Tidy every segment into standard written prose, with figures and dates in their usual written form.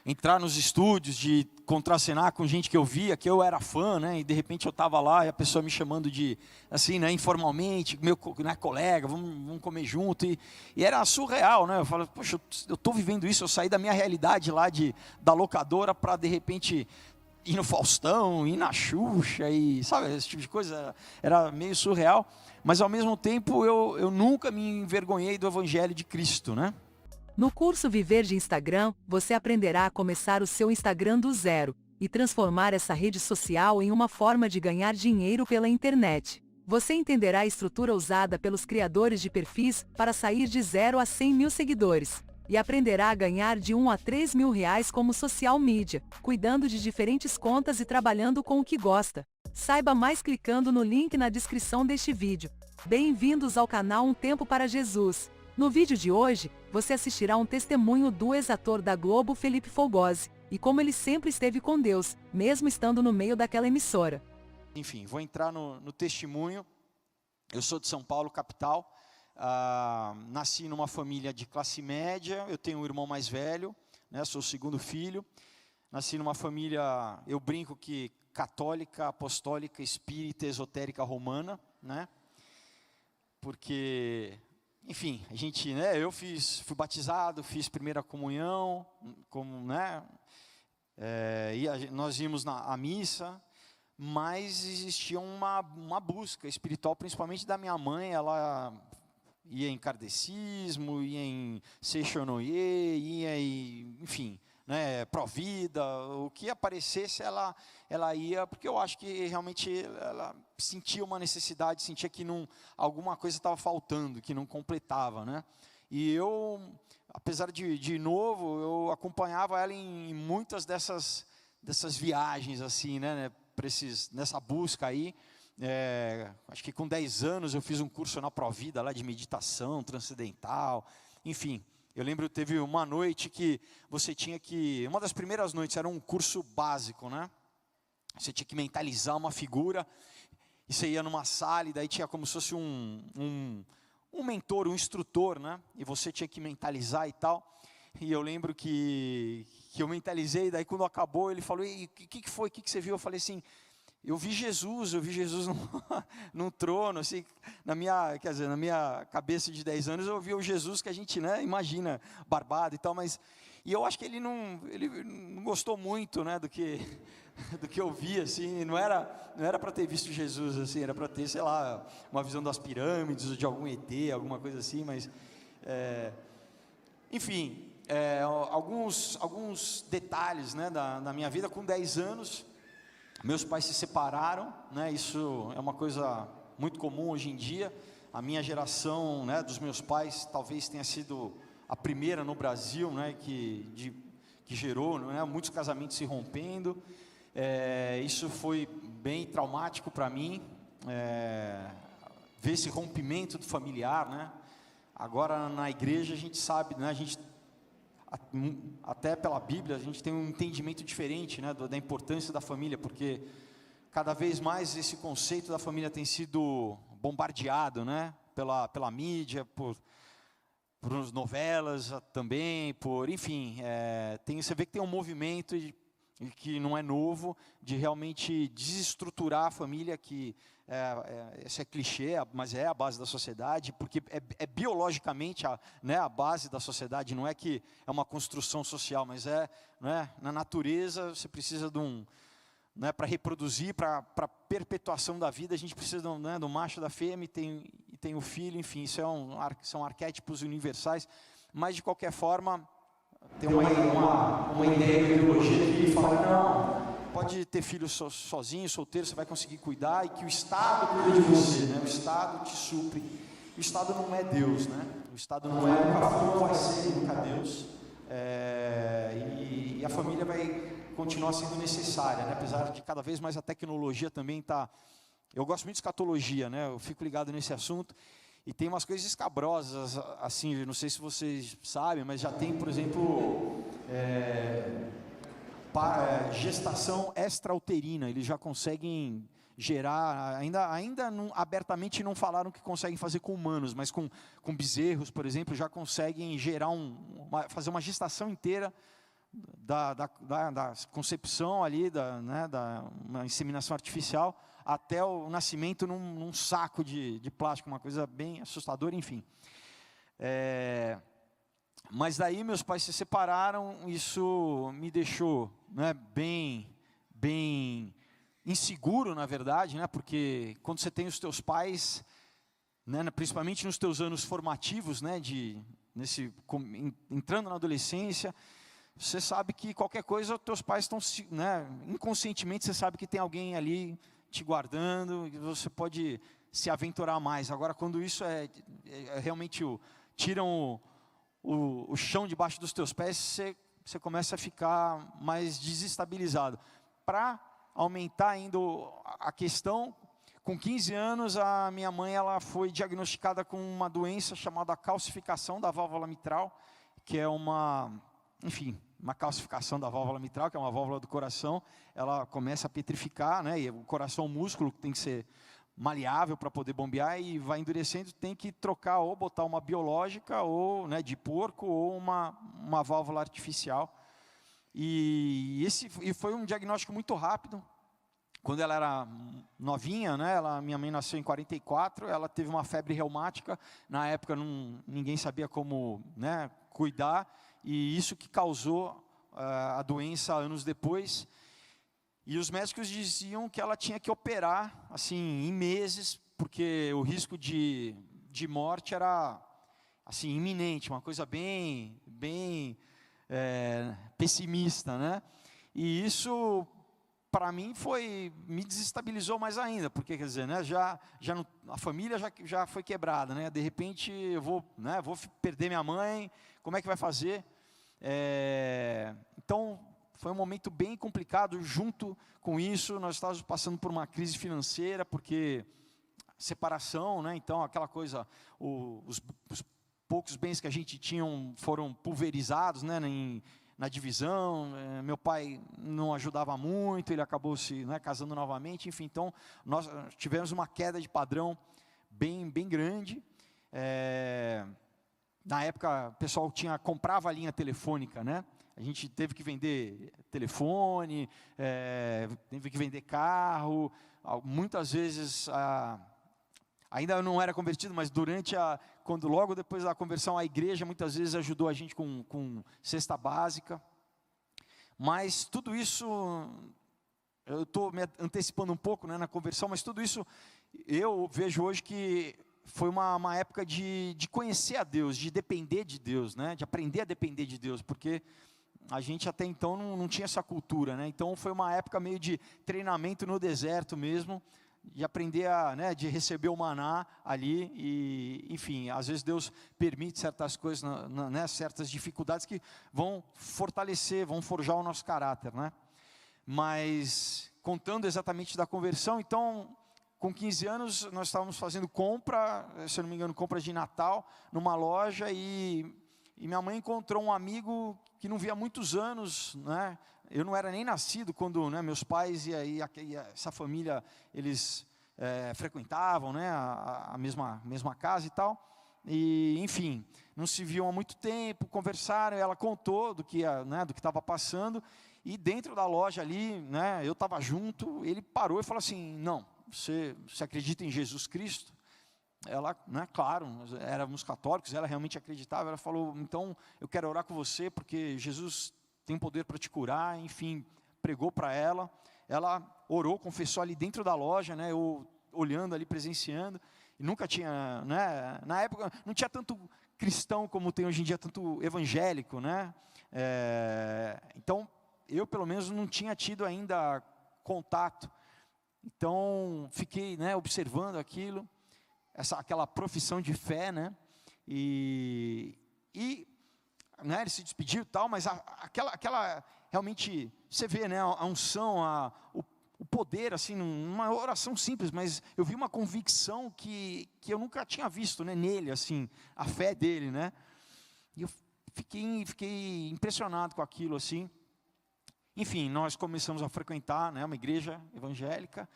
entrar nos estúdios, de contracenar com gente que eu via, que eu era fã, né? E de repente eu estava lá e a pessoa me chamando de, assim, né, informalmente, meu, né, colega, vamos comer junto. E era surreal, né? Eu falei, poxa, eu estou vivendo isso, eu saí da minha realidade lá da locadora para, de repente, ir no Faustão, ir na Xuxa, e sabe, esse tipo de coisa. Era meio surreal, mas ao mesmo tempo eu nunca me envergonhei do Evangelho de Cristo, né? No curso Viver de Instagram, você aprenderá a começar o seu Instagram do zero e transformar essa rede social em uma forma de ganhar dinheiro pela internet. Você entenderá a estrutura usada pelos criadores de perfis para sair de 0 a 100 mil seguidores e aprenderá a ganhar de 1 a 3 mil reais como social media, cuidando de diferentes contas e trabalhando com o que gosta. Saiba mais clicando no link na descrição deste vídeo. Bem-vindos ao canal Um Tempo para Jesus. No vídeo de hoje, você assistirá um testemunho do ex-ator da Globo, Felipe Fogosi, e como ele sempre esteve com Deus, mesmo estando no meio daquela emissora. Enfim, vou entrar no testemunho. Eu sou de São Paulo, capital. Nasci numa família de classe média, eu tenho um irmão mais velho, né, sou o segundo filho. Nasci numa família, eu brinco que católica, apostólica, espírita, esotérica, romana, né? Porque... Enfim, a gente, né, fui batizado, fiz primeira comunhão, como, né, nós íamos à missa, mas existia uma busca espiritual, principalmente da minha mãe. Ela ia em kardecismo, ia em Seixonoye, ia em, enfim, né, Provida, o que aparecesse ela ia, porque eu acho que realmente ela sentia uma necessidade, sentia que alguma coisa estava faltando, que não completava, né? E eu, apesar de novo, eu acompanhava ela em muitas dessas viagens, assim, né, nessa busca aí. Acho que com 10 anos eu fiz um curso na Provida, lá de meditação transcendental, enfim. Eu lembro, teve uma noite que você tinha que... Uma das primeiras noites era um curso básico, né? Você tinha que mentalizar uma figura, e você ia numa sala, e daí tinha como se fosse um mentor, um instrutor, né? E você tinha que mentalizar e tal. E eu lembro que eu mentalizei, daí quando acabou, ele falou, e o que foi, o que você viu? Eu falei assim... Eu vi Jesus num trono, assim, na minha cabeça de 10 anos, eu vi o Jesus que a gente, né, imagina, barbado e tal, e eu acho que ele não gostou muito, né, do que eu vi, assim. Não era para ter visto Jesus, assim, era para ter, sei lá, uma visão das pirâmides, ou de algum ET, alguma coisa assim, mas, enfim, alguns detalhes, né, da minha vida. Com 10 anos, meus pais se separaram, né? Isso é uma coisa muito comum hoje em dia. A minha geração, né, dos meus pais, talvez tenha sido a primeira no Brasil, né, que gerou, né, muitos casamentos se rompendo. Isso foi bem traumático para mim, ver esse rompimento do familiar, né? Agora na igreja a gente sabe, né, até pela Bíblia, a gente tem um entendimento diferente, né, da importância da família, porque cada vez mais esse conceito da família tem sido bombardeado, né, pela mídia, por novelas também, enfim, você vê que tem um movimento que não é novo, de realmente desestruturar a família, que esse é clichê, mas é a base da sociedade, porque é biologicamente a base da sociedade. Não é que é uma construção social, mas né, na natureza você precisa de né, para reproduzir, para perpetuação da vida, a gente precisa né, do macho, da fêmea, e tem o filho, enfim, são arquétipos universais, mas de qualquer forma, tem uma ideia de ideologia que fala, não, pode ter filho sozinho, solteiro, você vai conseguir cuidar, e que o Estado cuida de você, né? O Estado te supre. O Estado não é Deus, né? O Estado nunca foi, não vai ser nunca Deus. E a família vai continuar sendo necessária, né? Apesar de cada vez mais a tecnologia também está... Eu gosto muito de escatologia, né? Eu fico ligado nesse assunto. E tem umas coisas escabrosas, assim, não sei se vocês sabem, mas já tem, por exemplo, gestação extrauterina. Eles já conseguem gerar, ainda não, abertamente não falaram que conseguem fazer com humanos, mas com bezerros, por exemplo, já conseguem gerar fazer uma gestação inteira da concepção ali, uma inseminação artificial, até o nascimento num saco de plástico, uma coisa bem assustadora, enfim. Mas daí meus pais se separaram, isso me deixou, né, bem inseguro, na verdade, né, porque quando você tem os teus pais, né, principalmente nos teus anos formativos, né, entrando na adolescência, você sabe que qualquer coisa, os teus pais estão, né, inconscientemente você sabe que tem alguém ali te guardando, e você pode se aventurar mais. Agora, quando isso realmente tiram o chão debaixo dos teus pés, você começa a ficar mais desestabilizado. Para aumentar ainda a questão, com 15 anos, a minha mãe ela foi diagnosticada com uma doença chamada calcificação da válvula mitral, que é uma calcificação da válvula mitral, que é uma válvula do coração. Ela começa a petrificar, né, e o coração, o músculo tem que ser maleável para poder bombear, e vai endurecendo, tem que trocar ou botar uma biológica, ou, né, de porco, ou uma válvula artificial. E foi um diagnóstico muito rápido. Quando ela era novinha, né, minha mãe nasceu em 44, ela teve uma febre reumática. Na época ninguém sabia como, né, cuidar, e isso que causou a doença anos depois. E os médicos diziam que ela tinha que operar assim, em meses, porque o risco de morte era assim, iminente, uma coisa bem pessimista, né? E isso, para mim, me desestabilizou mais ainda, porque, quer dizer, né, a família já foi quebrada, né? De repente eu vou perder minha mãe, como é que vai fazer? Então, foi um momento bem complicado. Junto com isso, nós estávamos passando por uma crise financeira, porque separação, né? Então, aquela coisa, os poucos bens que a gente tinha foram pulverizados, né, na divisão. Meu pai não ajudava muito, ele acabou se, né, casando novamente, enfim. Então, nós tivemos uma queda de padrão bem grande. Na época, o pessoal comprava a linha telefônica, né? A gente teve que vender telefone, teve que vender carro. Muitas vezes, ainda não era convertido, mas logo depois da conversão, a igreja muitas vezes ajudou a gente com cesta básica. Mas tudo isso, eu estou me antecipando um pouco, né, na conversão, mas tudo isso eu vejo hoje que foi uma época de conhecer a Deus, de depender de Deus, né, de aprender a depender de Deus, porque a gente até então não tinha essa cultura, né? Então foi uma época meio de treinamento no deserto mesmo, de aprender de receber o maná ali, e enfim, às vezes Deus permite certas coisas, né, certas dificuldades que vão fortalecer, vão forjar o nosso caráter, né? Mas contando exatamente da conversão, então, com 15 anos nós estávamos fazendo compra, se eu não me engano, compra de Natal, numa loja, e minha mãe encontrou um amigo que não via há muitos anos, né? Eu não era nem nascido quando, né, meus pais e essa família, eles frequentavam, né, a mesma casa e tal. E, enfim, não se viam há muito tempo, conversaram, ela contou do que estava passando, e dentro da loja ali, né, eu estava junto, ele parou e falou assim: não, você acredita em Jesus Cristo? Ela, né, claro, éramos católicos, ela realmente acreditava. Ela falou: então eu quero orar com você, porque Jesus tem poder para te curar. Enfim, pregou para ela. Ela orou, confessou ali dentro da loja, né, eu olhando ali, presenciando. E nunca tinha, né, na época não tinha tanto cristão como tem hoje em dia, tanto evangélico, né? Então eu pelo menos não tinha tido ainda contato. Então fiquei, né, observando aquilo, aquela profissão de fé, né? E né, ele se despediu e tal, mas aquela realmente, você vê, né, a unção, o poder, assim, numa oração simples, mas eu vi uma convicção que eu nunca tinha visto, né, nele, assim, a fé dele, né? E eu fiquei impressionado com aquilo, assim. Enfim, nós começamos a frequentar, né, uma igreja evangélica,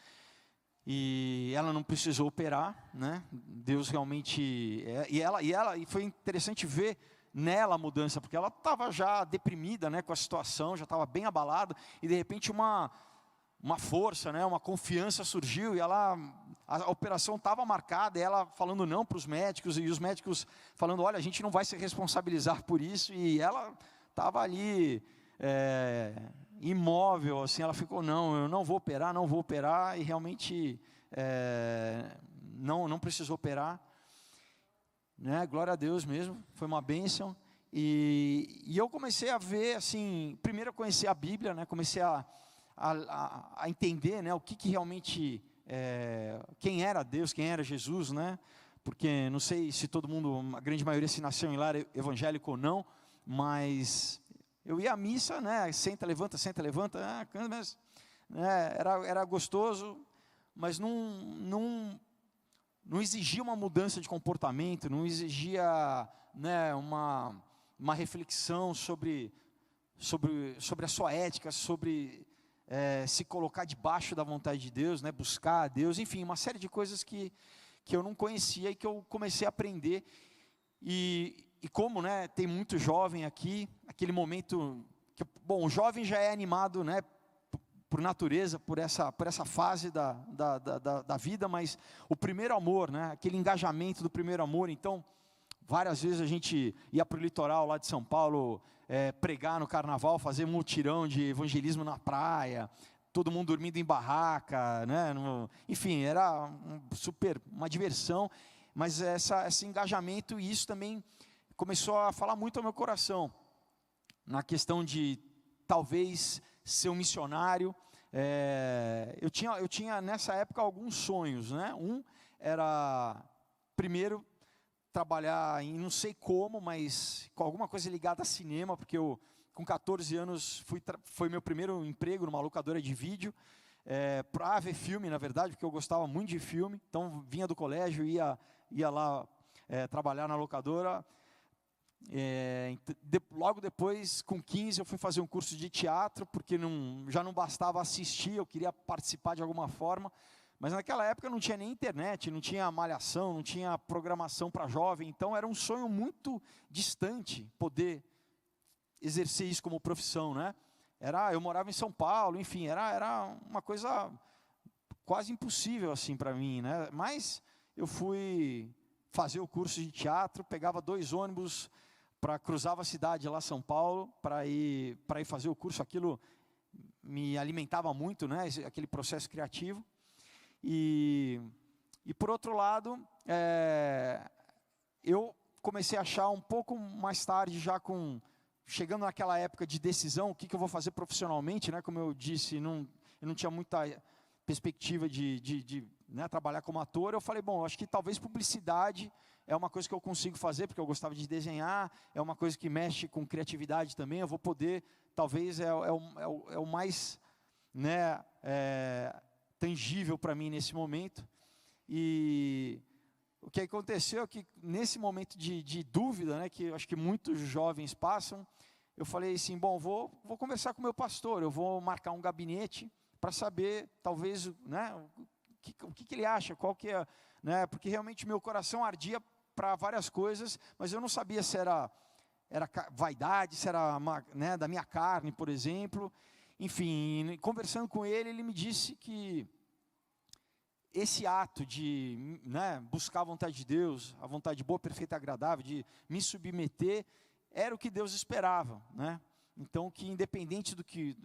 e ela não precisou operar, né? Deus realmente, e foi interessante ver, nela a mudança, porque ela estava já deprimida, né, com a situação, já estava bem abalada, e de repente uma força, né, uma confiança surgiu, e a operação estava marcada, e ela falando não para os médicos, e os médicos falando, olha, a gente não vai se responsabilizar por isso, e ela estava ali, imóvel, assim, ela ficou, não, eu não vou operar, e realmente não precisou operar, né, glória a Deus mesmo, foi uma bênção, e eu comecei a ver, assim, primeiro eu conheci a Bíblia, né, comecei a entender, né, o que realmente, quem era Deus, quem era Jesus, né, porque não sei se todo mundo, a grande maioria se nasceu em lar evangélico ou não, mas eu ia à missa, né, senta, levanta, mas, né, era gostoso, mas não exigia uma mudança de comportamento, não exigia, né, uma reflexão sobre a sua ética, sobre se colocar debaixo da vontade de Deus, né, buscar a Deus, enfim, uma série de coisas que eu não conhecia e que eu comecei a aprender. E como, né, tem muito jovem aqui, aquele momento que, bom, o jovem já é animado, né, por natureza, por essa fase da vida, mas o primeiro amor, né, aquele engajamento do primeiro amor. Então, várias vezes a gente ia para o litoral lá de São Paulo, pregar no carnaval, fazer mutirão de evangelismo na praia, todo mundo dormindo em barraca, né, enfim, era uma diversão, mas esse engajamento, e isso também começou a falar muito ao meu coração, na questão de talvez ser um missionário. Eu tinha nessa época alguns sonhos, né? Um era, primeiro, trabalhar em não sei como, mas com alguma coisa ligada a cinema, porque eu, com 14 anos, foi meu primeiro emprego numa locadora de vídeo, para ver filme, na verdade, porque eu gostava muito de filme, então vinha do colégio, ia lá trabalhar na locadora. Logo depois, com 15, eu fui fazer um curso de teatro, porque já não bastava assistir, eu queria participar de alguma forma, mas naquela época não tinha nem internet, não tinha malhação, não tinha programação para jovem, então era um sonho muito distante poder exercer isso como profissão, né? Eu morava em São Paulo, enfim, era uma coisa quase impossível assim para mim, né? Mas eu fui fazer o curso de teatro, pegava 2 ônibus cruzava a cidade lá, São Paulo, para ir fazer o curso. Aquilo me alimentava muito, né, aquele processo criativo. E por outro lado, eu comecei a achar um pouco mais tarde, chegando naquela época de decisão, o que eu vou fazer profissionalmente, né, como eu disse, eu não tinha muita perspectiva de né, trabalhar como ator. Eu falei, bom, acho que talvez publicidade é uma coisa que eu consigo fazer, porque eu gostava de desenhar, é uma coisa que mexe com criatividade também, eu vou poder, talvez é o mais, né, tangível para mim nesse momento. E o que aconteceu é que nesse momento de dúvida, né, que eu acho que muitos jovens passam, eu falei assim, bom, vou conversar com o meu pastor, eu vou marcar um gabinete para saber, talvez, né, o que ele acha, qual que é, né, porque realmente meu coração ardia para várias coisas, mas eu não sabia se era vaidade, se era, né, da minha carne, por exemplo. Enfim, conversando com ele, ele me disse que esse ato de, né, buscar a vontade de Deus, a vontade boa, perfeita e agradável, de me submeter, era o que Deus esperava, né? Então, que independente do que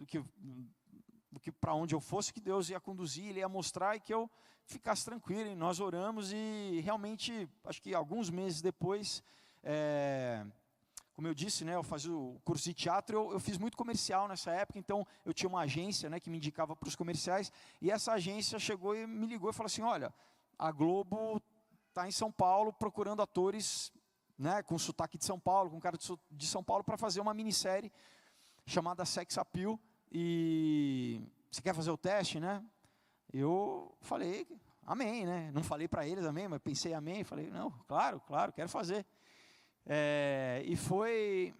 para onde eu fosse, que Deus ia conduzir, Ele ia mostrar, e que eu ficasse tranquilo. E nós oramos, e realmente, acho que alguns meses depois, como eu disse, né, eu fazia o curso de teatro, eu fiz muito comercial nessa época, então eu tinha uma agência, né, que me indicava para os comerciais, e essa agência chegou e me ligou e falou assim, olha, a Globo está em São Paulo procurando atores, né, com sotaque de São Paulo, com cara de São Paulo, para fazer uma minissérie chamada Sex Appeal. E você quer fazer o teste, né? Eu falei, amém, né? Não falei para eles amém, mas pensei amém. Falei, não, claro, quero fazer. E foi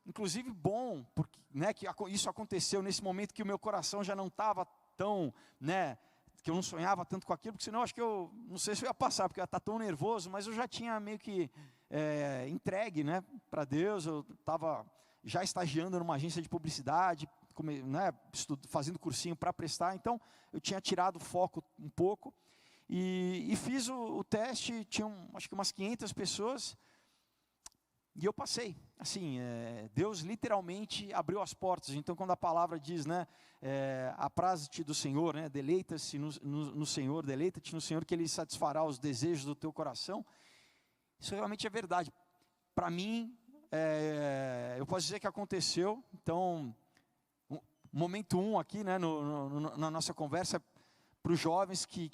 inclusive bom, porque, né, que isso aconteceu nesse momento que o meu coração já não estava tão, né, que eu não sonhava tanto com aquilo, porque senão acho que eu não sei se eu ia passar, porque eu ia estar tão nervoso, mas eu já tinha meio que entregue, né, para Deus. Eu estava já estagiando numa agência de publicidade, né, fazendo cursinho para prestar, então eu tinha tirado o foco um pouco, e fiz o teste, tinham acho que umas 500 pessoas, e eu passei. Assim, Deus literalmente abriu as portas. Então, quando a palavra diz, né, apraz-te do Senhor, né, deleita-se no Senhor, deleita-te no Senhor, que Ele satisfará os desejos do teu coração, isso realmente é verdade. Para mim, eu posso dizer que aconteceu. Então, momento 1 aqui, né, na nossa conversa, para os jovens que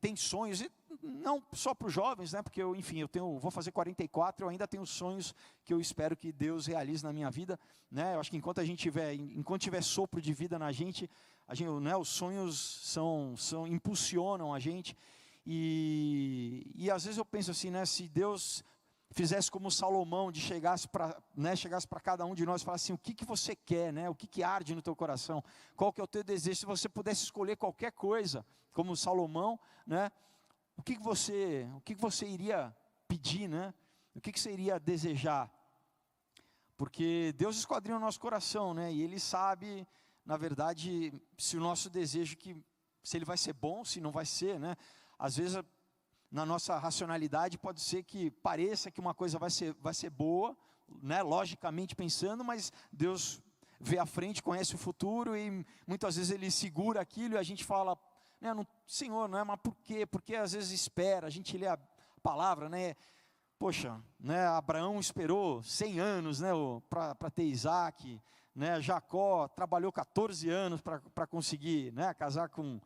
têm sonhos, e não só para os jovens, né, porque vou fazer 44, eu ainda tenho sonhos que eu espero que Deus realize na minha vida, né. Eu acho que enquanto tiver sopro de vida na gente, né, os sonhos impulsionam a gente, e às vezes eu penso assim, né, se Deus fizesse como Salomão, de chegasse para cada um de nós e falasse assim, o que você quer, né? O que arde no teu coração, qual que é o teu desejo, se você pudesse escolher qualquer coisa, como Salomão, né? O que você iria pedir, né? O que você iria desejar? Porque Deus esquadrinha o nosso coração, né? E Ele sabe, na verdade, se o nosso desejo, se ele vai ser bom, se não vai ser, né? Às vezes, na nossa racionalidade, pode ser que pareça que uma coisa vai ser boa, né, logicamente pensando, mas Deus vê à frente, conhece o futuro, e muitas vezes Ele segura aquilo, e a gente fala, né, Senhor, não é, mas por quê? Porque às vezes espera, a gente lê a palavra, né, poxa, né, Abraão esperou 100 anos, né, para ter Isaac, né, Jacó trabalhou 14 anos para conseguir, né, casar com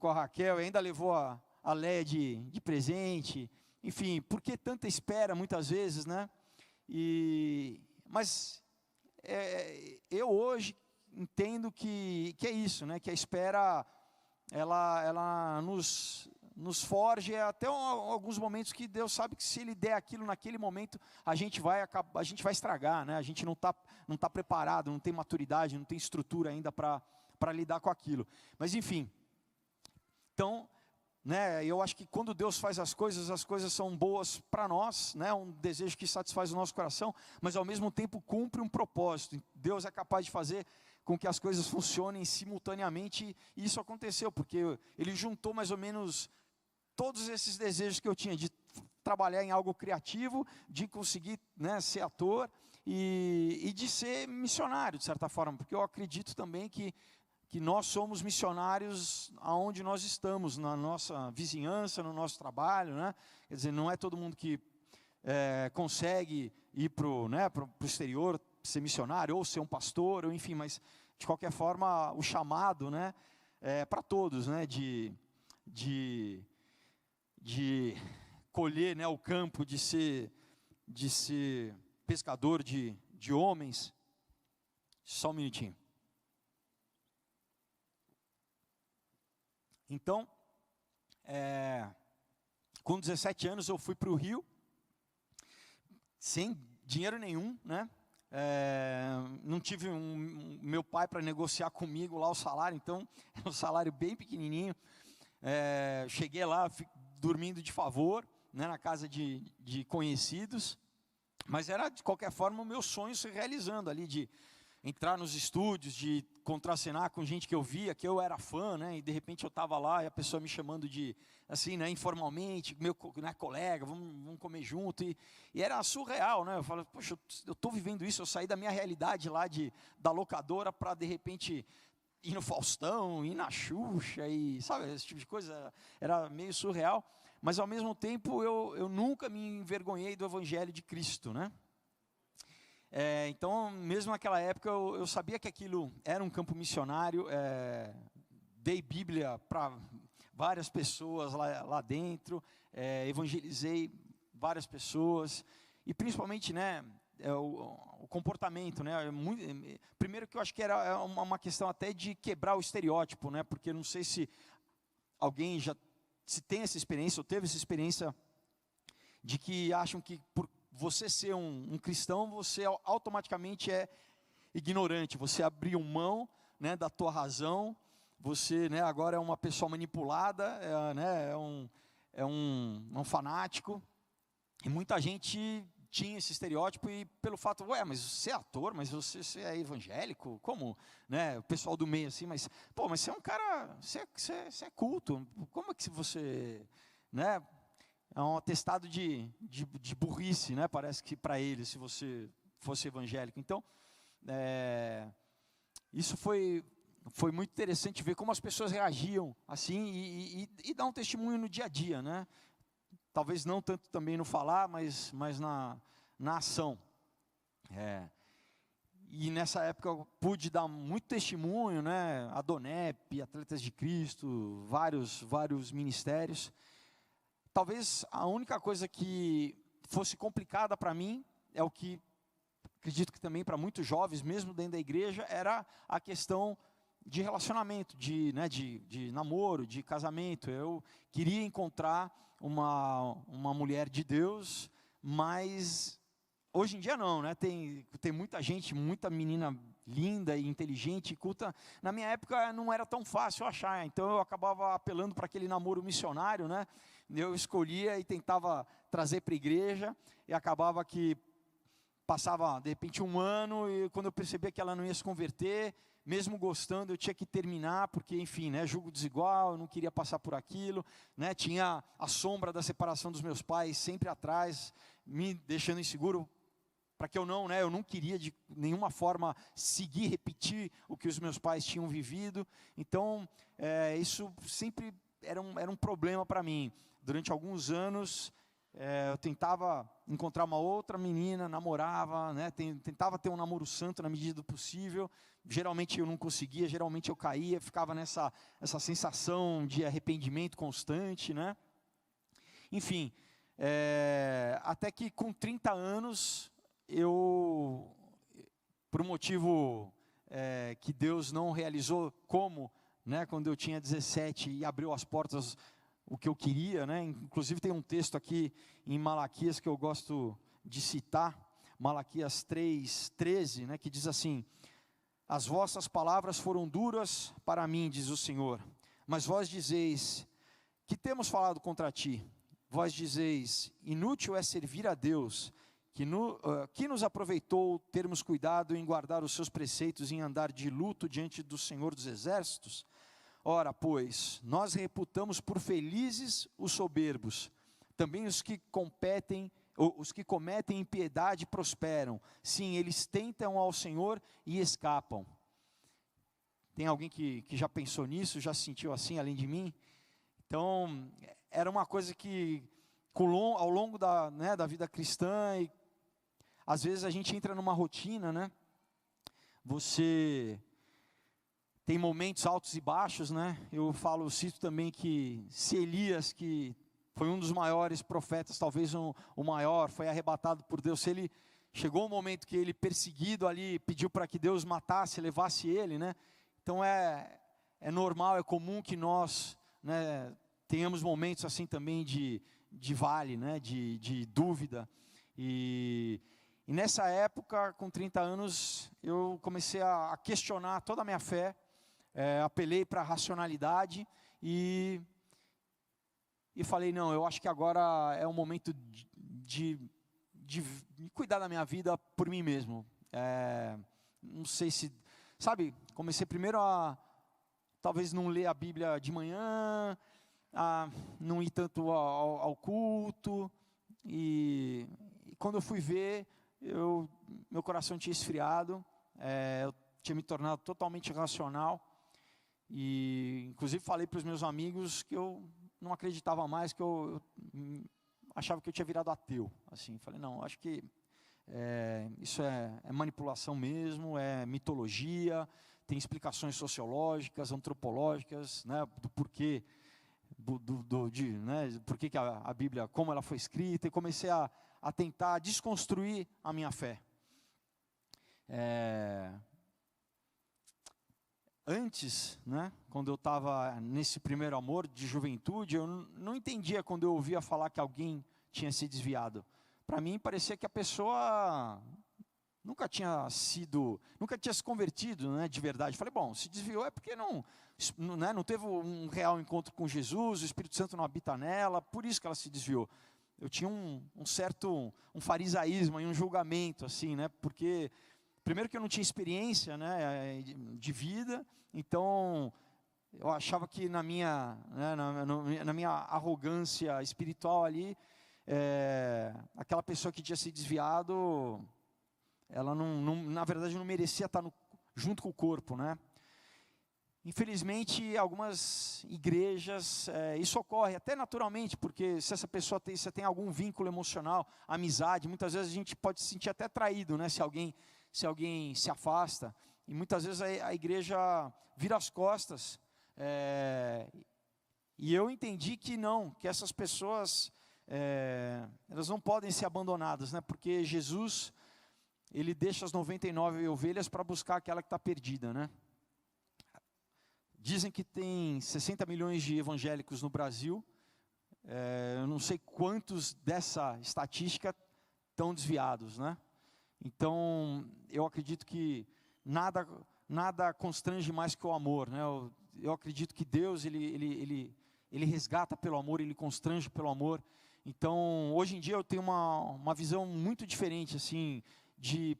a Raquel, e ainda levou a Léia de presente, enfim, por que tanta espera muitas vezes, né? Mas eu hoje entendo que é isso, né? Que a espera, ela nos forge até alguns momentos que Deus sabe que se Ele der aquilo naquele momento, a gente vai estragar, né? A gente não tá preparado, não tem maturidade, não tem estrutura ainda para lidar com aquilo. Mas enfim, então, né, eu acho que quando Deus faz as coisas são boas para nós, né, um desejo que satisfaz o nosso coração, mas ao mesmo tempo cumpre um propósito. Deus é capaz de fazer com que as coisas funcionem simultaneamente, e isso aconteceu, porque Ele juntou mais ou menos todos esses desejos que eu tinha, de trabalhar em algo criativo, de conseguir, né, ser ator, e de ser missionário, de certa forma, porque eu acredito também que nós somos missionários aonde nós estamos, na nossa vizinhança, no nosso trabalho, né? Quer dizer, não é todo mundo que consegue ir para o exterior, ser missionário, ou ser um pastor, ou enfim, mas de qualquer forma, o chamado, né, é para todos, né, de colher, né, o campo, de ser pescador de homens. Só um minutinho. Então, com 17 anos eu fui para o Rio, sem dinheiro nenhum, né? Não tive meu pai para negociar comigo lá o salário, então era um salário bem pequenininho. Cheguei lá dormindo de favor, né, na casa de conhecidos, mas era de qualquer forma o meu sonho se realizando ali, de entrar nos estúdios, de contracenar com gente que eu via, que eu era fã, né, e de repente eu estava lá e a pessoa me chamando de, assim, né, informalmente, meu, né, colega, vamos comer junto, e era surreal, né, eu falei, poxa, eu estou vivendo isso, eu saí da minha realidade lá da locadora para de repente ir no Faustão, ir na Xuxa, e sabe, esse tipo de coisa, era meio surreal, mas ao mesmo tempo eu nunca me envergonhei do Evangelho de Cristo, né. Então, mesmo naquela época, eu sabia que aquilo era um campo missionário, dei Bíblia para várias pessoas lá dentro, evangelizei várias pessoas, e principalmente, né, o comportamento, né, primeiro que eu acho que era uma questão até de quebrar o estereótipo, né, porque eu não sei se alguém se tem essa experiência, ou teve essa experiência, de que acham que por você ser um cristão, você automaticamente é ignorante, você abriu mão, né, da tua razão, você, né, agora é uma pessoa manipulada, né, é um fanático. E muita gente tinha esse estereótipo e pelo fato, mas você é ator, mas você é evangélico? Como? Né? O pessoal do meio assim, mas você é um cara, você é culto, como é que você... Né? É um atestado de burrice, né? Parece que para ele, se você fosse evangélico. Então, isso foi muito interessante ver como as pessoas reagiam assim e dar um testemunho no dia a dia, né? Talvez não tanto também no falar, mas na ação. E nessa época eu pude dar muito testemunho, né? Adonep, Atletas de Cristo, vários ministérios. Talvez a única coisa que fosse complicada para mim, é o que acredito que também para muitos jovens, mesmo dentro da igreja, era a questão de relacionamento, de namoro, de casamento. Eu queria encontrar uma mulher de Deus, mas hoje em dia não, né? Tem muita gente, muita menina linda e inteligente e culta. Na minha época não era tão fácil achar, então eu acabava apelando para aquele namoro missionário, né? Eu escolhia e tentava trazer para a igreja, e acabava que passava de repente um ano, e quando eu percebia que ela não ia se converter, mesmo gostando, eu tinha que terminar, porque enfim, né, julgo desigual, eu não queria passar por aquilo, né, tinha a sombra da separação dos meus pais sempre atrás, me deixando inseguro, para que eu não queria de nenhuma forma seguir, repetir o que os meus pais tinham vivido. Então, isso sempre era um problema para mim. Durante alguns anos, eu tentava encontrar uma outra menina, namorava, né, tentava ter um namoro santo na medida do possível. Geralmente eu não conseguia, geralmente eu caía, ficava essa sensação de arrependimento constante, né? Enfim, até que com 30 anos, por um motivo que Deus não realizou né, quando eu tinha 17 e abriu as portas o que eu queria, né? Inclusive tem um texto aqui em Malaquias que eu gosto de citar, Malaquias 3:13, né, que diz assim: as vossas palavras foram duras para mim, diz o Senhor, mas vós dizeis, que temos falado contra ti? Vós dizeis, inútil é servir a Deus, que nos aproveitou termos cuidado em guardar os seus preceitos e em andar de luto diante do Senhor dos Exércitos? Ora, pois, nós reputamos por felizes os soberbos, também os que cometem impiedade prosperam. Sim, eles tentam ao Senhor e escapam. Tem alguém que já pensou nisso, já se sentiu assim, além de mim? Então, era uma coisa que, ao longo da vida cristã, e às vezes a gente entra numa rotina, né? Você tem momentos altos e baixos, né? Cito também que se Elias, que foi um dos maiores profetas, talvez o maior, foi arrebatado por Deus, se ele chegou um momento que ele, perseguido ali, pediu para que Deus matasse, levasse ele, né? Então é normal, é comum que nós, né, tenhamos momentos assim também de vale, né, de dúvida. E nessa época, com 30 anos, eu comecei a questionar toda a minha fé, apelei para a racionalidade e falei, não, eu acho que agora é o momento de cuidar da minha vida por mim mesmo. Não sei se, sabe, comecei primeiro a talvez não ler a Bíblia de manhã, a não ir tanto ao culto, e quando eu fui ver, meu coração tinha esfriado, eu tinha me tornado totalmente irracional, e inclusive falei para os meus amigos que eu não acreditava mais, que eu achava que eu tinha virado ateu. Assim, falei, não, acho que isso é manipulação mesmo, é mitologia, tem explicações sociológicas, antropológicas, né, do porquê, né, por que a Bíblia, como ela foi escrita, e comecei a tentar desconstruir a minha fé. Antes, né, quando eu estava nesse primeiro amor de juventude, eu não entendia quando eu ouvia falar que alguém tinha se desviado. Para mim parecia que a pessoa nunca tinha se convertido, né, de verdade. Falei, bom, se desviou é porque não teve um real encontro com Jesus, o Espírito Santo não habita nela, por isso que ela se desviou. eu tinha um certo farisaísmo, um julgamento, assim, né? Porque, primeiro que eu não tinha experiência, né, de vida, então eu achava que na minha, né, na minha arrogância espiritual ali, aquela pessoa que tinha se desviado, ela na verdade não merecia estar junto com o corpo, né? Infelizmente, algumas igrejas, isso ocorre até naturalmente, porque se essa pessoa tem algum vínculo emocional, amizade, muitas vezes a gente pode se sentir até traído, né, se alguém se afasta, e muitas vezes a igreja vira as costas, e eu entendi que não, que essas pessoas, elas não podem ser abandonadas, né, porque Jesus, ele deixa as 99 ovelhas para buscar aquela que está perdida, né. Dizem que tem 60 milhões de evangélicos no Brasil. Eu não sei quantos dessa estatística estão desviados, né? Então, eu acredito que nada constrange mais que o amor, né? Eu acredito que Deus, ele resgata pelo amor, ele constrange pelo amor. Então, hoje em dia eu tenho uma visão muito diferente, assim,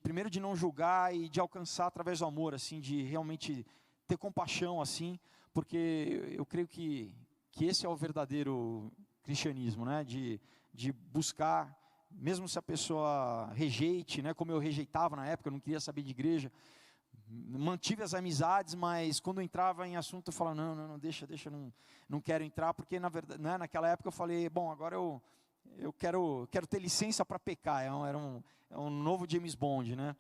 primeiro de não julgar e de alcançar através do amor, assim, de realmente ter compaixão, assim, porque eu creio que esse é o verdadeiro cristianismo, né? De buscar, mesmo se a pessoa rejeite, né? Como eu rejeitava na época, eu não queria saber de igreja, mantive as amizades, mas quando eu entrava em assunto eu falava, não, deixa, não quero entrar, porque na verdade, né, naquela época eu falei, bom, agora eu quero ter licença para pecar, era um novo James Bond, né?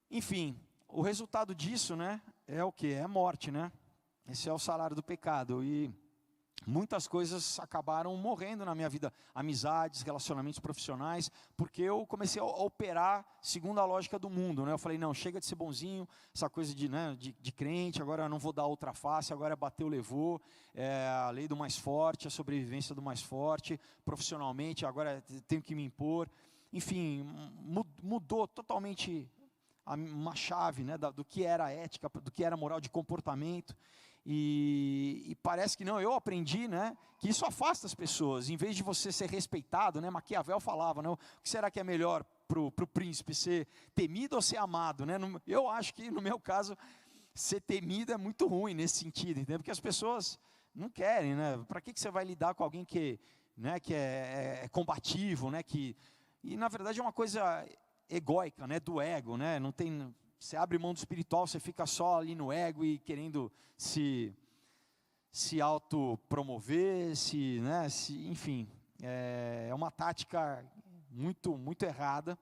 Enfim, o resultado disso, né, é o quê? É a morte, né? Esse é o salário do pecado. E muitas coisas acabaram morrendo na minha vida. Amizades, relacionamentos profissionais, porque eu comecei a operar segundo a lógica do mundo, né? Eu falei, não, chega de ser bonzinho, essa coisa de crente, agora eu não vou dar outra face, agora é bateu, levou, a lei do mais forte, a sobrevivência do mais forte, profissionalmente, agora tenho que me impor. Enfim, mudou totalmente uma chave, né, do que era ética, do que era moral de comportamento, e parece que não, eu aprendi, né, que isso afasta as pessoas, em vez de você ser respeitado, né, Maquiavel falava, né, o que será que é melhor para o príncipe, ser temido ou ser amado, né? Eu acho que no meu caso, ser temido é muito ruim nesse sentido, entendeu? Porque as pessoas não querem, né, para que você vai lidar com alguém que é combativo, né, e na verdade é uma coisa egóica, né, do ego, né, não tem, você abre mão do espiritual, você fica só ali no ego e querendo se autopromover, enfim, é uma tática muito errada.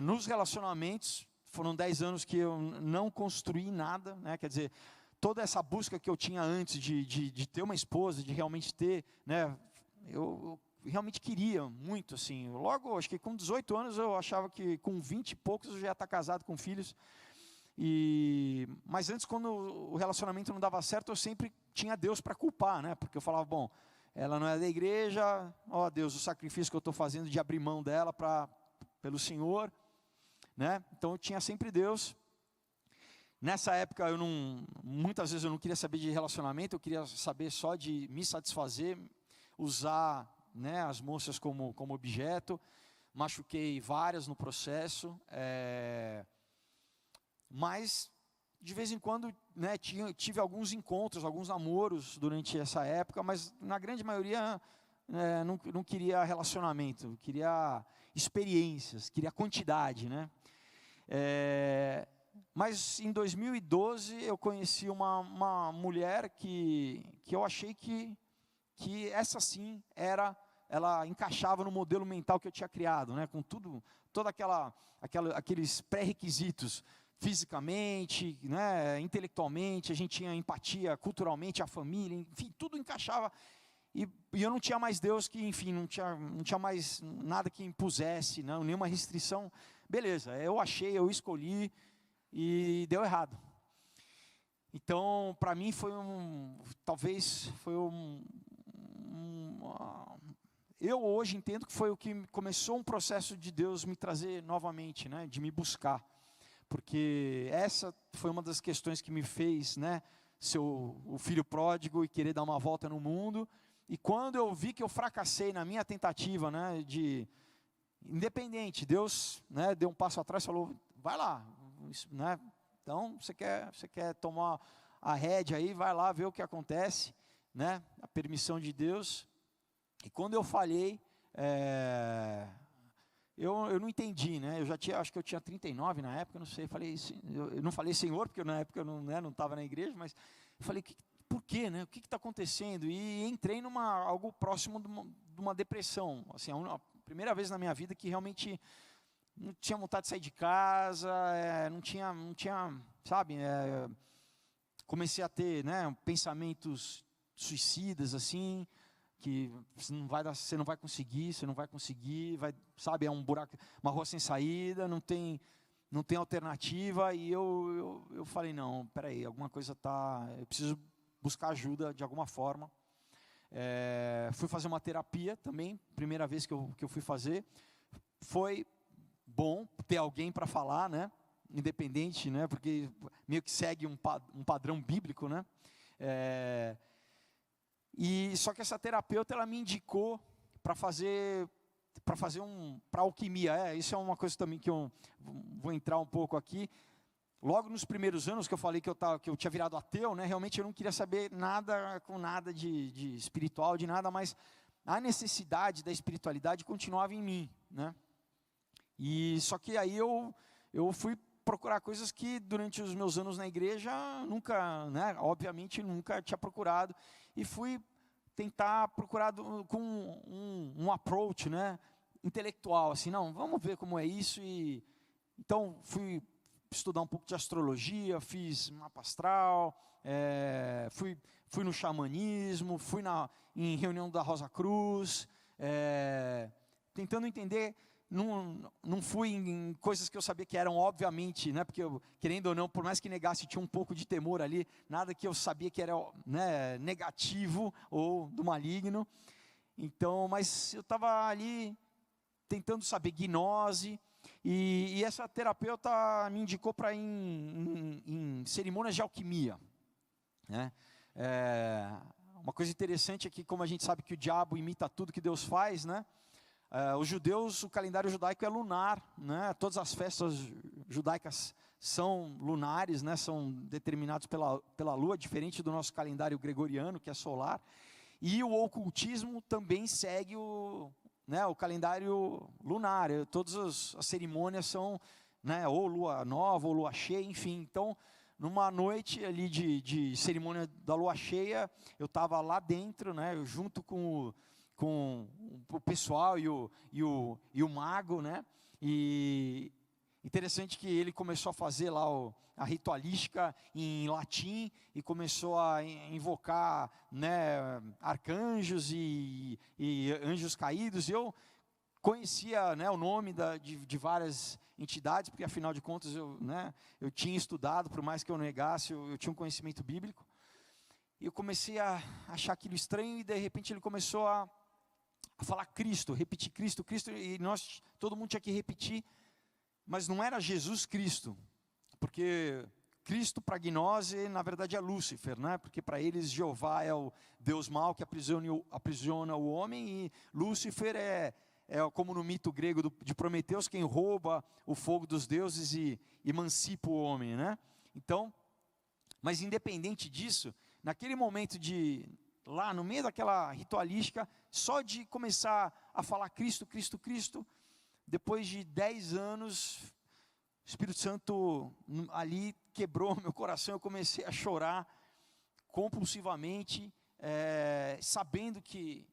Nos relacionamentos, foram 10 anos que eu não construí nada, né, quer dizer, toda essa busca que eu tinha antes de ter uma esposa, de realmente ter, né, eu realmente queria muito, assim, logo, acho que com 18 anos eu achava que com 20 e poucos eu já ia estar casado com filhos, mas antes, quando o relacionamento não dava certo, eu sempre tinha Deus para culpar, né, porque eu falava, bom, ela não é da igreja, ó Deus, o sacrifício que eu estou fazendo de abrir mão dela pelo Senhor, né, então eu tinha sempre Deus. Nessa época, muitas vezes eu não queria saber de relacionamento, eu queria saber só de me satisfazer, usar, né, as moças como objeto, machuquei várias no processo, mas de vez em quando, né, tive alguns encontros, alguns namoros durante essa época, mas na grande maioria não queria relacionamento, queria experiências, queria quantidade, né? Mas em 2012 eu conheci uma mulher que eu achei que essa sim ela encaixava no modelo mental que eu tinha criado, né, com aqueles pré-requisitos, fisicamente, né, intelectualmente, a gente tinha empatia, culturalmente, a família, enfim, tudo encaixava, e eu não tinha mais Deus que, enfim, não tinha mais nada que impusesse, não, nenhuma restrição, beleza, eu escolhi, e deu errado. Então, para mim eu hoje entendo que foi o que começou um processo de Deus me trazer novamente, né, de me buscar, porque essa foi uma das questões que me fez, né, ser o filho pródigo e querer dar uma volta no mundo, E quando eu vi que eu fracassei na minha tentativa, né, independente, Deus, né, deu um passo atrás e falou, vai lá, né, então você quer tomar a rédea aí, vai lá ver o que acontece, né, a permissão de Deus. E quando eu falhei, eu não entendi, né, acho que eu tinha 39 na época, não sei, eu não falei Senhor, porque na época eu não estava na igreja, mas eu falei, por quê, né, o que está acontecendo? E entrei algo próximo de uma depressão, assim, a primeira vez na minha vida que realmente não tinha vontade de sair de casa, não tinha, sabe, comecei a ter, né, pensamentos suicidas, assim, que você não vai conseguir, sabe, é um buraco, uma rua sem saída, não tem alternativa, e eu falei, não, peraí, alguma coisa eu preciso buscar ajuda de alguma forma. Fui fazer uma terapia também, primeira vez que eu fui fazer, foi bom ter alguém para falar, né, independente, né, porque meio que segue um padrão bíblico, né, e só que essa terapeuta, ela me indicou para fazer para alquimia, isso é uma coisa também que eu vou entrar um pouco aqui. Logo nos primeiros anos que eu falei que eu tinha virado ateu, né, realmente eu não queria saber nada de espiritual, de nada, mas a necessidade da espiritualidade continuava em mim, né? E só que aí eu fui procurar coisas que durante os meus anos na igreja nunca, né, obviamente nunca tinha procurado, e fui tentar procurar com um approach, né, intelectual, assim, não, vamos ver como é isso. E então fui estudar um pouco de astrologia, fiz mapa astral, fui no xamanismo, fui em reunião da Rosa Cruz, tentando entender. Não fui em coisas que eu sabia que eram obviamente, né, porque eu, querendo ou não, por mais que negasse, tinha um pouco de temor ali, nada que eu sabia que era, né, negativo ou do maligno. Então, mas eu estava ali tentando saber gnose, e essa terapeuta me indicou para ir em cerimônias de alquimia, né? Uma coisa interessante é que, como a gente sabe que o diabo imita tudo que Deus faz, né? Os judeus, o calendário judaico é lunar, né? Todas as festas judaicas são lunares, né? São determinados pela lua, diferente do nosso calendário gregoriano, que é solar. E o ocultismo também segue o calendário lunar. Todas as cerimônias são, né, ou lua nova, ou lua cheia, enfim. Então, numa noite ali de cerimônia da lua cheia, eu estava lá dentro, né, junto com o pessoal e o mago, né? E interessante que ele começou a fazer lá a ritualística em latim e começou a invocar, né, arcanjos e anjos caídos. E eu conhecia, né, o nome de várias entidades, porque afinal de contas eu tinha estudado, por mais que eu negasse, eu tinha um conhecimento bíblico. E eu comecei a achar aquilo estranho, e de repente ele começou a falar Cristo, repetir Cristo, e todo mundo tinha que repetir, mas não era Jesus Cristo, porque Cristo para gnose, na verdade, é Lúcifer, né? Porque para eles Jeová é o Deus mau que aprisiona o homem, e Lúcifer é como no mito grego de Prometeus, quem rouba o fogo dos deuses e emancipa o homem, né? Então, mas independente disso, naquele momento lá no meio daquela ritualística, só de começar a falar Cristo, Cristo, Cristo, depois de 10 anos, o Espírito Santo ali quebrou meu coração, eu comecei a chorar compulsivamente, sabendo que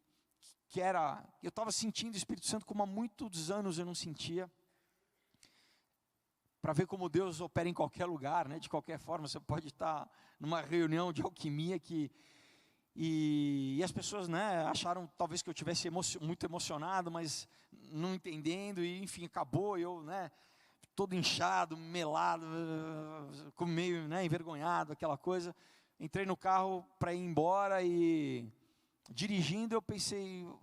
eu estava sentindo o Espírito Santo como há muitos anos eu não sentia, para ver como Deus opera em qualquer lugar, né? De qualquer forma, você pode estar numa reunião de alquimia e as pessoas, né, acharam talvez que eu tivesse muito emocionado, mas não entendendo, e enfim, acabou, eu, né, todo inchado, melado, meio, né, envergonhado, aquela coisa. Entrei no carro para ir embora, e dirigindo eu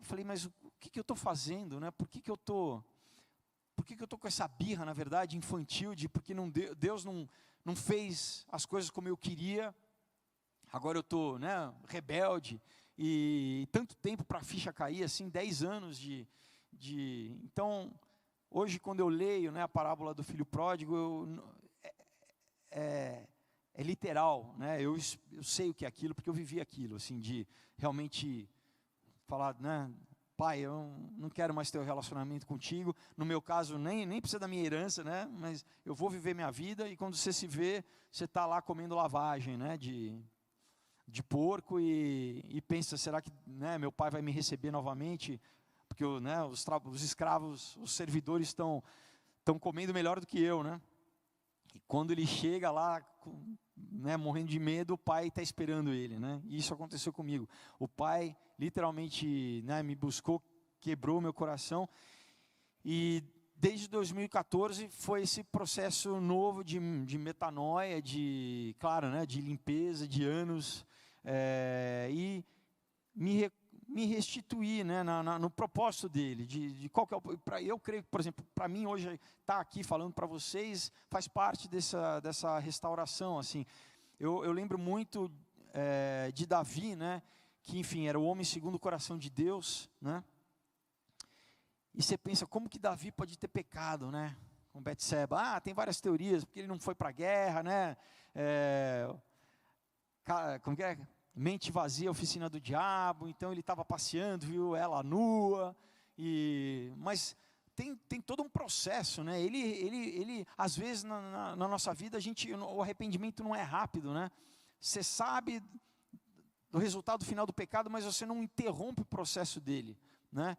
falei, mas o que eu estou fazendo, né? Por que eu estou com essa birra, na verdade, infantil, porque Deus não fez as coisas como eu queria? Agora eu estou, né, rebelde, e tanto tempo para a ficha cair, assim, 10 anos Então, hoje quando eu leio, né, a parábola do filho pródigo, é literal, né? Eu sei o que é aquilo, porque eu vivi aquilo, assim, de realmente falar, né, pai, eu não quero mais ter um relacionamento contigo. No meu caso, nem precisa da minha herança, né? Mas eu vou viver minha vida, e quando você se vê, você está lá comendo lavagem, né, de porco, e pensa, será que, né, meu pai vai me receber novamente? Porque né, os escravos, os servidores estão comendo melhor do que eu, né? E quando ele chega lá, né, morrendo de medo, o pai está esperando ele, né? E isso aconteceu comigo. O pai literalmente, né, me buscou, quebrou meu coração, e desde 2014 foi esse processo novo de metanoia, claro, né, de limpeza, de anos, e me restituir, né, no propósito dele, de qual que é eu creio que, por exemplo, para mim hoje estar aqui falando para vocês faz parte dessa restauração, assim. Eu lembro muito de Davi, né, que enfim era o homem segundo o coração de Deus, né? E você pensa, como que Davi pode ter pecado, né, com Betseba? Tem várias teorias, porque ele não foi para a guerra, né? Como que é? Mente vazia, oficina do diabo. Então ele estava passeando, viu ela nua, mas tem todo um processo, né? Ele às vezes na nossa vida o arrependimento não é rápido, né? Você sabe do resultado final do pecado, mas você não interrompe o processo dele, né?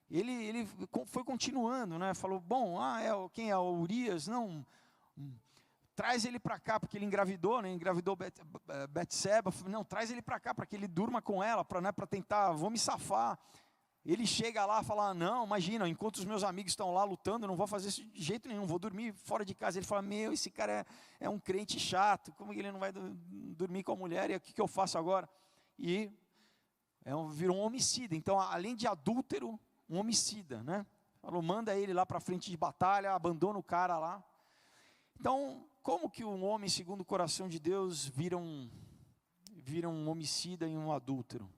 Ele foi continuando, né? Falou, bom, quem é o Urias? Não, traz ele para cá, porque ele engravidou, né? Engravidou Betseba. Não, traz ele para cá, para que ele durma com ela, para tentar, vou me safar. Ele chega lá e fala, não, imagina, enquanto os meus amigos estão lá lutando, eu não vou fazer isso de jeito nenhum, vou dormir fora de casa. Ele fala, esse cara é um crente chato, como que ele não vai dormir com a mulher, e o que eu faço agora? E virou um homicida. Então, além de adúltero, um homicida, né? Falou, manda ele lá para frente de batalha, abandona o cara lá. Então, como que um homem segundo o coração de Deus vira um homicida e um adúltero?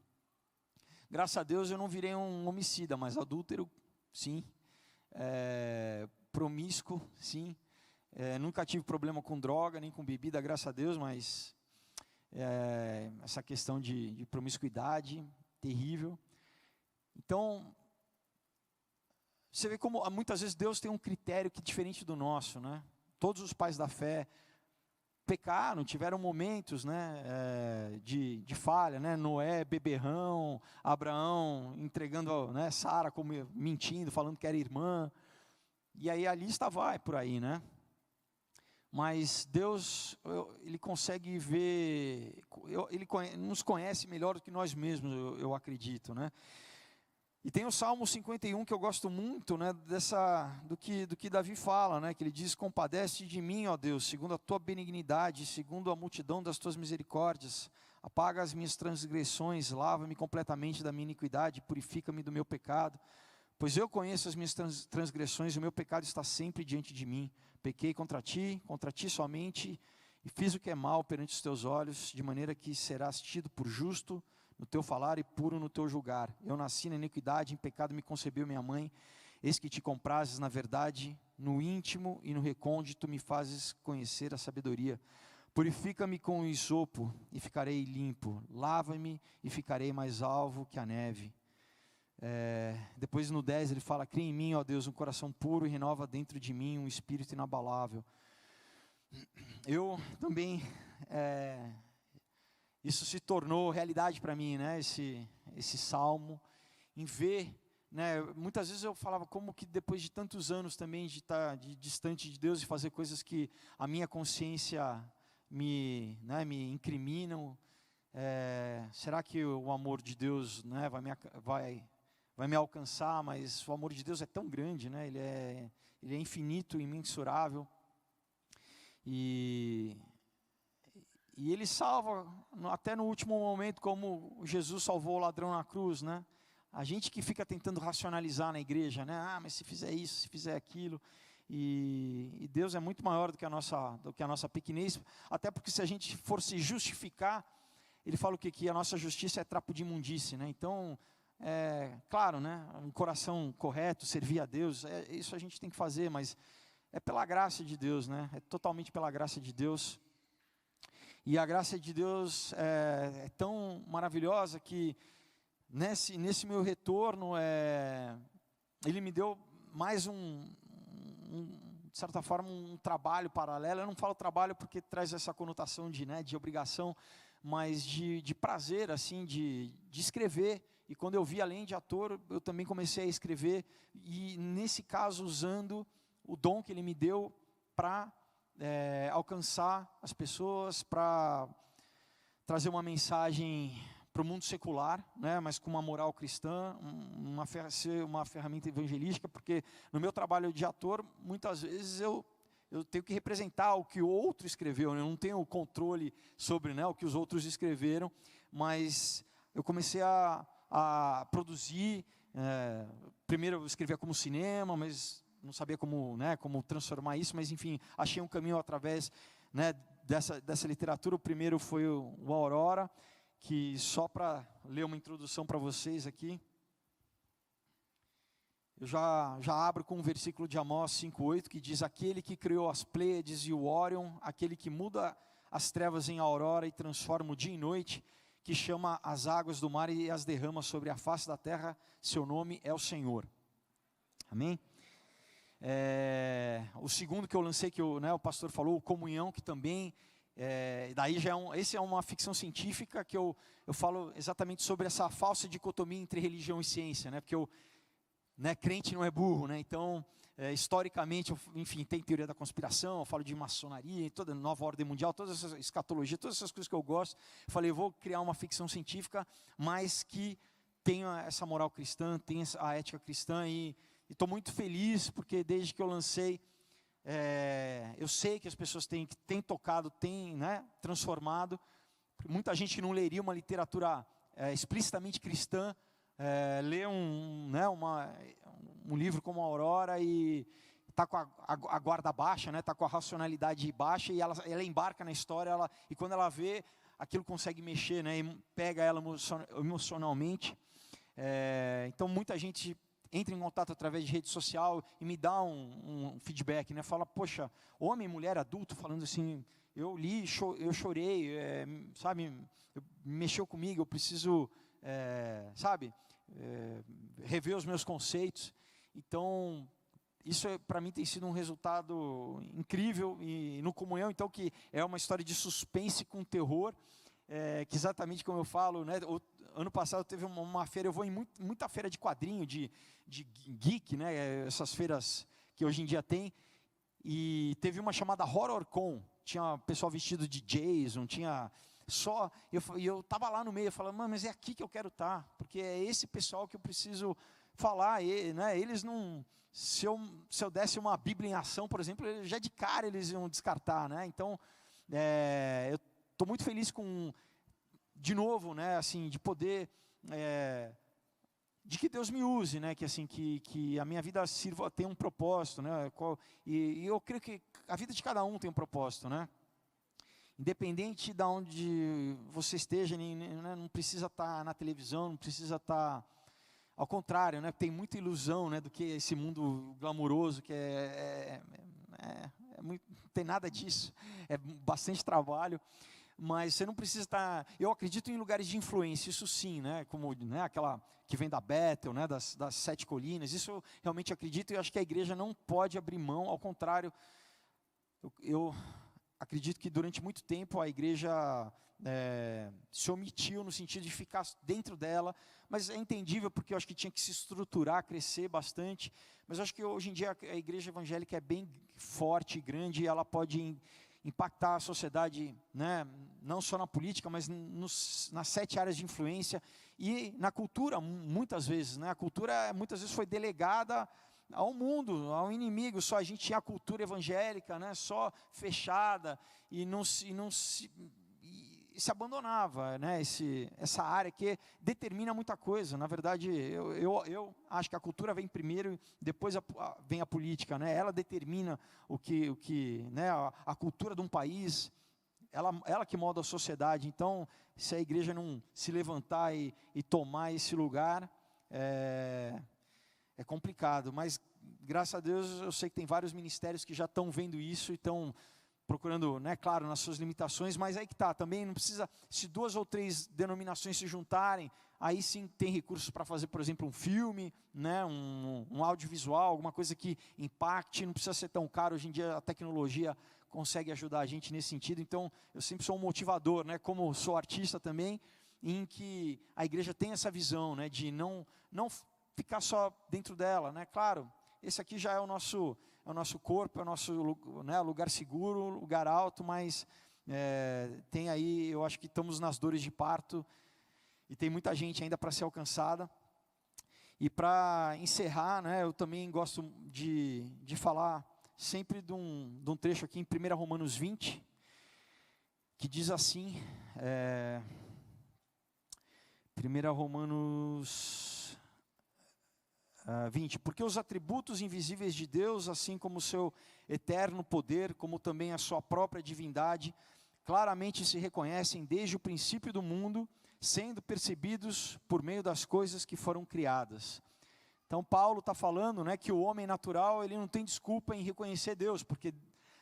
Graças a Deus eu não virei um homicida, mas adúltero, sim. Promíscuo, sim. Nunca tive problema com droga, nem com bebida, graças a Deus, mas essa questão de promiscuidade, terrível. Então, você vê como muitas vezes Deus tem um critério que é diferente do nosso, né? Todos os pais da fé pecaram, tiveram momentos, né, de falha, né? Noé, beberrão, Abraão entregando, né, Sara como mentindo, falando que era irmã, e aí a lista vai por aí, né? Mas Deus, Ele consegue ver, Ele nos conhece melhor do que nós mesmos, eu acredito, né? E tem o Salmo 51 que eu gosto muito, né, do que Davi fala, né, que ele diz, compadece de mim, ó Deus, segundo a tua benignidade, segundo a multidão das tuas misericórdias, apaga as minhas transgressões, lava-me completamente da minha iniquidade, purifica-me do meu pecado, pois eu conheço as minhas transgressões, e o meu pecado está sempre diante de mim. Pequei contra ti somente, e fiz o que é mal perante os teus olhos, de maneira que serás tido por justo no teu falar e puro no teu julgar. Eu nasci na iniquidade, em pecado me concebeu minha mãe. Eis que te comprases na verdade, no íntimo e no recôndito me fazes conhecer a sabedoria. Purifica-me com o isopo e ficarei limpo. Lava-me e ficarei mais alvo que a neve. Depois no 10 ele fala, cria em mim, ó Deus, um coração puro e renova dentro de mim um espírito inabalável. Eu também... isso se tornou realidade para mim, né? Esse salmo, em ver, né? Muitas vezes eu falava como que depois de tantos anos também de estar distante de Deus e fazer coisas que a minha consciência me incriminam, será que o amor de Deus, né, vai me alcançar? Mas o amor de Deus é tão grande, né? Ele é infinito, imensurável, e Ele salva até no último momento, como Jesus salvou o ladrão na cruz, né? A gente que fica tentando racionalizar na igreja, né? Mas se fizer isso, se fizer aquilo, e Deus é muito maior do que a nossa pequenez, até porque se a gente for se justificar, ele fala o quê? Que a nossa justiça é trapo de imundície, né? Então, claro, né? Um coração correto, servir a Deus, isso a gente tem que fazer, mas é pela graça de Deus, né? É totalmente pela graça de Deus. E a graça de Deus é tão maravilhosa que nesse meu retorno, Ele me deu mais de certa forma, um trabalho paralelo. Eu não falo trabalho porque traz essa conotação de obrigação, mas de prazer, assim, de escrever. E quando eu vi, além de ator, eu também comecei a escrever, e nesse caso, usando o dom que Ele me deu para alcançar as pessoas, para trazer uma mensagem para o mundo secular, né, mas com uma moral cristã, ser uma ferramenta evangelística, porque no meu trabalho de ator, muitas vezes eu tenho que representar o que o outro escreveu, né, eu não tenho controle sobre, né, o que os outros escreveram, mas eu comecei a produzir, primeiro eu escrevia como cinema, mas não sabia como transformar isso, mas enfim, achei um caminho através, né, dessa literatura. O primeiro foi o Aurora, que só para ler uma introdução para vocês aqui, eu já abro com um versículo de Amós 5:8, que diz: aquele que criou as Pleiades e o Órion, aquele que muda as trevas em aurora e transforma o dia em noite, que chama as águas do mar e as derrama sobre a face da terra, seu nome é o Senhor. Amém? O segundo que eu lancei, que o pastor falou, o Comunhão, que também, daí esse é uma ficção científica, que eu falo exatamente sobre essa falsa dicotomia entre religião e ciência, né, porque crente não é burro, né, então, historicamente, enfim, tem teoria da conspiração, eu falo de maçonaria, toda nova ordem mundial, toda essa escatologia, todas essas coisas que eu gosto. Eu falei, eu vou criar uma ficção científica, mas que tenha essa moral cristã, tenha a ética cristã, e estou muito feliz, porque desde que eu lancei, eu sei que as pessoas têm tocado, têm, né, transformado. Muita gente não leria uma literatura explicitamente cristã, lê um livro como a Aurora e está com a guarda baixa, está com a racionalidade baixa, e ela embarca na história, e quando ela vê, aquilo consegue mexer, né, e pega ela emocionalmente. Então muita gente entra em contato através de rede social e me dá um feedback, né? Fala, poxa, homem, mulher, adulto, falando assim, eu li, eu chorei, sabe, mexeu comigo, eu preciso, rever os meus conceitos. Então, isso para mim tem sido um resultado incrível, e no Comunhão, então, que é uma história de suspense com terror, que exatamente como eu falo, né? Ano passado teve uma feira, eu vou em muita feira de quadrinho, de geek, né, essas feiras que hoje em dia tem, e teve uma chamada HorrorCon, tinha pessoal vestido de Jason, tinha eu estava lá no meio, eu falava, mas é aqui que eu quero estar, porque é esse pessoal que eu preciso falar, né, eles não, se eu desse uma Bíblia em ação, por exemplo, já de cara eles iam descartar, né, então, eu estou muito feliz de novo, né, assim, de poder, de que Deus me use, né, que assim, que a minha vida sirva, tenha um propósito, né, e eu creio que a vida de cada um tem um propósito, né, independente de onde você esteja, né, não precisa estar na televisão, não precisa estar, ao contrário, né, tem muita ilusão, né, do que esse mundo glamuroso, que não tem nada disso, é bastante trabalho. Mas você não precisa estar. Eu acredito em lugares de influência, isso sim, né? Como, né, aquela que vem da Bethel, né, das 7 colinas. Isso eu realmente acredito, e eu acho que a igreja não pode abrir mão. Ao contrário, eu acredito que durante muito tempo a igreja se omitiu no sentido de ficar dentro dela, mas é entendível, porque eu acho que tinha que se estruturar, crescer bastante. Mas eu acho que hoje em dia a igreja evangélica é bem forte e grande, e ela pode impactar a sociedade, né, não só na política, mas nas 7 áreas de influência, e na cultura, muitas vezes, né, a cultura muitas vezes foi delegada ao mundo, ao inimigo. Só a gente tinha a cultura evangélica, né, só fechada, e se abandonava, né, essa área que determina muita coisa. Na verdade, eu acho que a cultura vem primeiro, depois vem a política, né, ela determina o que né, a cultura de um país, ela que molda a sociedade. Então, se a igreja não se levantar e tomar esse lugar, é complicado. Mas, graças a Deus, eu sei que tem vários ministérios que já estão vendo isso e estão procurando, né, claro, nas suas limitações, mas aí que está, também não precisa, se 2 ou 3 denominações se juntarem, aí sim tem recursos para fazer, por exemplo, um filme, né, um audiovisual, alguma coisa que impacte, não precisa ser tão caro, hoje em dia a tecnologia consegue ajudar a gente nesse sentido. Então eu sempre sou um motivador, né, como sou artista também, em que a igreja tem essa visão, né, de não ficar só dentro dela, né, claro, esse aqui já é o nosso corpo, é o nosso, né, lugar seguro, lugar alto, mas tem aí, eu acho que estamos nas dores de parto, e tem muita gente ainda para ser alcançada. E para encerrar, né, eu também gosto de falar sempre de um trecho aqui em 1 Romanos 20, que diz assim, 1 Romanos 20, porque os atributos invisíveis de Deus, assim como o seu eterno poder, como também a sua própria divindade, claramente se reconhecem desde o princípio do mundo, sendo percebidos por meio das coisas que foram criadas. Então Paulo está falando, né, que o homem natural ele não tem desculpa em reconhecer Deus, porque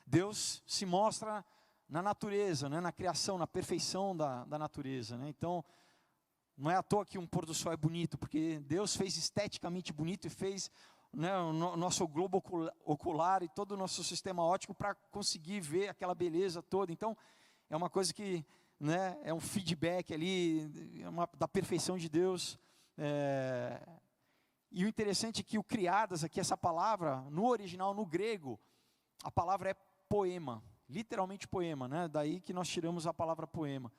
Deus se mostra na natureza, né, na criação, na perfeição da natureza, né? Então não é à toa que um pôr do sol é bonito, porque Deus fez esteticamente bonito e fez, né, o nosso globo ocular e todo o nosso sistema óptico para conseguir ver aquela beleza toda. Então, é uma coisa que, né, é um feedback ali da perfeição de Deus. E o interessante é que o criadas aqui, essa palavra, no original, no grego, a palavra é poema, literalmente poema, né? Daí que nós tiramos a palavra poema.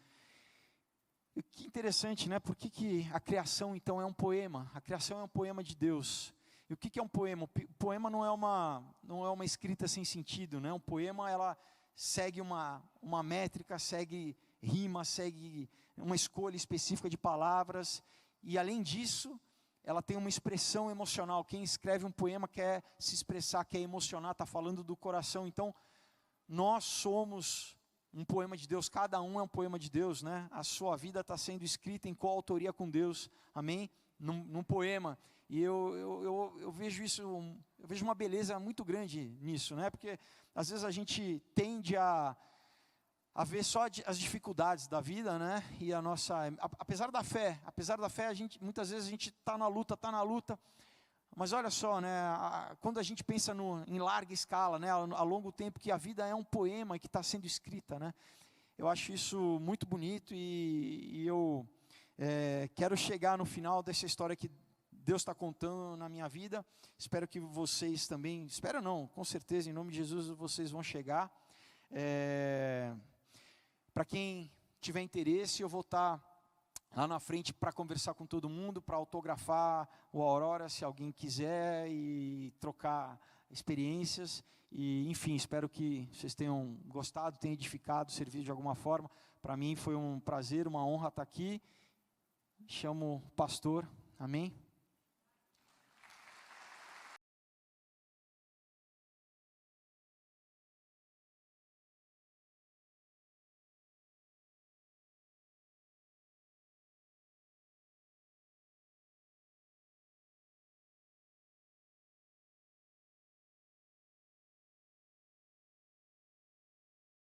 E que interessante, né? Por que a criação então é um poema? A criação é um poema de Deus. E o que é um poema? O poema não é uma escrita sem sentido, né? Um poema, ela segue uma métrica, segue rima, segue uma escolha específica de palavras. E além disso, ela tem uma expressão emocional. Quem escreve um poema quer se expressar, quer emocionar, está falando do coração. Então, nós somos um poema de Deus, cada um é um poema de Deus, né? A sua vida está sendo escrita em coautoria com Deus, amém? Num poema, e eu vejo isso, eu vejo uma beleza muito grande nisso, né? Porque às vezes a gente tende a ver só as dificuldades da vida, né? E apesar da fé, muitas vezes a gente está na luta, mas olha só, né, quando a gente pensa em larga escala, né, a longo tempo, que a vida é um poema que está sendo escrita, né, eu acho isso muito bonito e eu quero chegar no final dessa história que Deus está contando na minha vida. Espero que vocês também, espero não, com certeza, em nome de Jesus, vocês vão chegar. Para quem tiver interesse, eu vou estar lá na frente para conversar com todo mundo, para autografar o Aurora, se alguém quiser, e trocar experiências. E, enfim, espero que vocês tenham gostado, tenham edificado, servido de alguma forma. Para mim foi um prazer, uma honra estar aqui. Chamo o pastor, amém?